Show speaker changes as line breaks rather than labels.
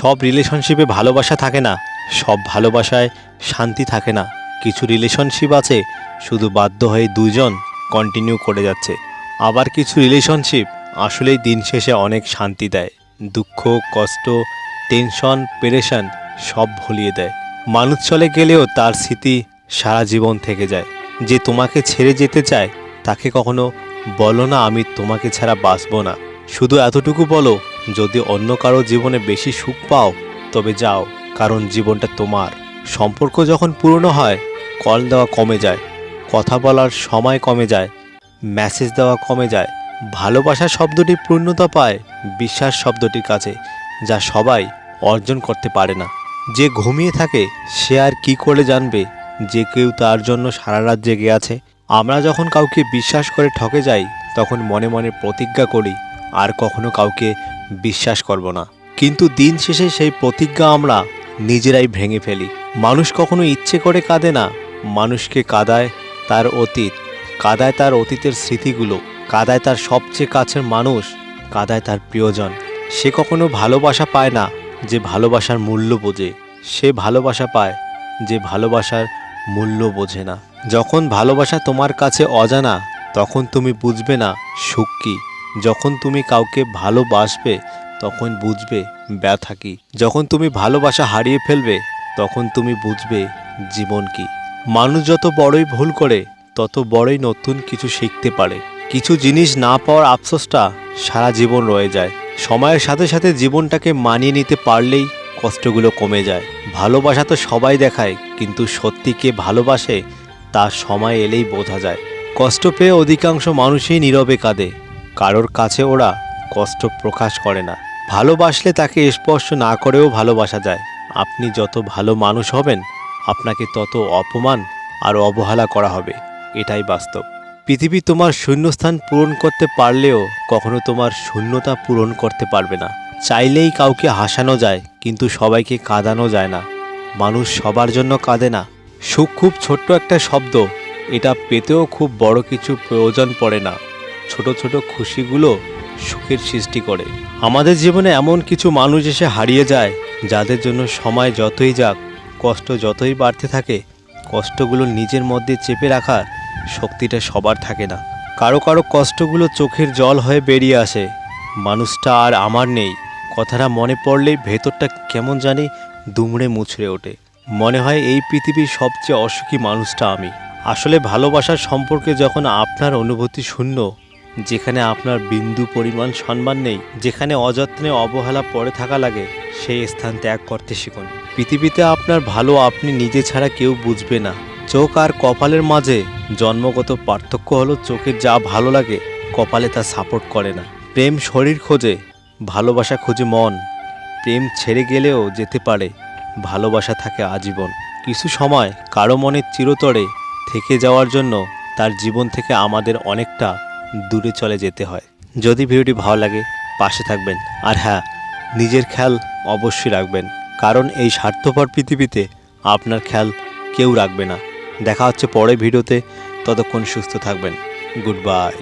সব রিলেশনশিপে ভালোবাসা থাকে না, সব ভালোবাসায় শান্তি থাকে না। কিছু রিলেশনশিপ আছে শুধু বাধ্য হয়ে দুজন কন্টিনিউ করে যাচ্ছে। আবার কিছু রিলেশনশিপ আসলেই দিন শেষে অনেক শান্তি দেয়। দুঃখ, কষ্ট, টেনশন, পেরেশান সব ভুলিয়ে দেয়। মানুষ চলে গেলেও তার স্মৃতি সারা জীবন থেকে যায়। যে তোমাকে ছেড়ে যেতে চায় তাকে কখনো বলো না আমি তোমাকে ছাড়া বাঁচব না। শুধু এতটুকু বলো, যদি অন্য কারো জীবনে বেশি সুখ পাও তবে যাও, কারণ জীবনটা তোমার। সম্পর্ক যখন পুরনো হয় কল দেওয়া কমে যায়, কথা বলার সময় কমে যায়, মেসেজ দেওয়া কমে যায়। ভালোবাসা শব্দটি পূর্ণতা পায় বিশ্বাস শব্দটির কাছে, যা সবাই অর্জন করতে পারে না। যে ঘুমিয়ে থাকে সে আর কি করে জানবে যে কেউ তার জন্য সারা রাত জেগে আছে। আমরা যখন কাউকে বিশ্বাস করে ঠকে যাই তখন মনে মনে প্রতিজ্ঞা করি আর কখনো কাউকে বিশ্বাস করব না, কিন্তু দিন শেষে সেই প্রতিজ্ঞা আমরা নিজেরাই ভেঙে ফেলি। মানুষ কখনো ইচ্ছে করে কাঁদে না, মানুষকে কাঁদায় তার অতীত, কাঁদায় তার অতীতের স্মৃতিগুলো, কাঁদায় তার সবচেয়ে কাছের মানুষ, কাঁদায় তার প্রিয়জন। সে কখনো ভালোবাসা পায় না যে ভালোবাসার মূল্য বোঝে, সে ভালোবাসা পায় যে ভালোবাসার মূল্য বোঝে না। যখন ভালোবাসা তোমার কাছে অজানা তখন তুমি বুঝবে না সুখ কী। যখন তুমি কাউকে ভালোবাসবে তখন বুঝবে ব্যথা কী। যখন তুমি ভালোবাসা হারিয়ে ফেলবে তখন তুমি বুঝবে জীবন কী। মানুষ যত বড়ই ভুল করে তত বড়ই নতুন কিছু শিখতে পারে। কিছু জিনিস না পাওয়ার আফসোসটা সারা জীবন রয়ে যায়। সময়ের সাথে সাথে জীবনটাকে মানিয়ে নিতে পারলেই কষ্টগুলো কমে যায়। ভালোবাসা তো সবাই দেখায়, কিন্তু সত্যি কে ভালোবাসে তা সময় এলেই বোঝা যায়। কষ্ট পেয়ে অধিকাংশ মানুষই নীরবে কাঁদে, কারোর কাছে ওরা কষ্ট প্রকাশ করে না। ভালোবাসলে তাকে স্পর্শ না করেও ভালোবাসা যায়। আপনি যত ভালো মানুষ হবেন আপনাকে তত অপমান আর অবহেলা করা হবে, এটাই বাস্তব। পৃথিবী তোমার শূন্যস্থান পূরণ করতে পারলেও কখনো তোমার শূন্যতা পূরণ করতে পারবে না। চাইলেই কাউকে হাসানো যায় কিন্তু সবাইকে কাঁদানো যায় না। মানুষ সবার জন্য কাঁদে না। সুখ খুব ছোট্ট একটা শব্দ, এটা পেতেও খুব বড় কিছু প্রয়োজন পড়ে না। ছোট ছোট খুশিগুলো সুখের সৃষ্টি করে। আমাদের জীবনে এমন কিছু মানুষ এসে হারিয়ে যায় যাদের জন্য সময় যতই যাক, কষ্ট যতই বাড়তে থাকে, কষ্টগুলো নিজের মধ্যে চেপে রাখার শক্তিটা সবার থাকে না। কারো কারো কষ্টগুলো চোখের জল হয়ে বেরিয়ে আসে। মানুষটা আর আমার নেই কথাটা মনে পড়লেই ভেতরটা কেমন জানি দুমড়ে মুচড়ে ওঠে। মনে হয় এই পৃথিবীর সবচেয়ে অসুখী মানুষটা আমি। আসলে ভালোবাসার সম্পর্কে যখন আপনার অনুভূতি শূন্য, যেখানে আপনার বিন্দু পরিমাণ সম্মান নেই, যেখানে অযত্নে অবহেলা পড়ে থাকা লাগে, সেই স্থান ত্যাগ করতে শিখুন। পৃথিবীতে আপনার ভালো আপনি নিজে ছাড়া কেউ বুঝবে না। চোখ আর কপালের মাঝে জন্মগত পার্থক্য হলো চোখের যা ভালো লাগে কপালে তা সাপোর্ট করে না। প্রেম শরীর খোঁজে, ভালোবাসা খোঁজে মন। প্রেম ছেড়ে গেলেও যেতে পারে, ভালোবাসা থাকে আজীবন। কিছু সময় কারো মনে চিরতরে থেকে যাওয়ার জন্য তার জীবন থেকে আমাদের অনেকটা দূরে চলে যেতে হয়। যদি ভিডিওটি ভালো লাগে পাশে থাকবেন, আর হ্যাঁ, নিজের খেয়াল অবশ্যই রাখবেন, কারণ এই স্বার্থপর পৃথিবীতে আপনার খেয়াল কেউ রাখবে না। দেখা হচ্ছে পরের ভিডিওতে, ততক্ষণ সুস্থ থাকবেন। Good bye.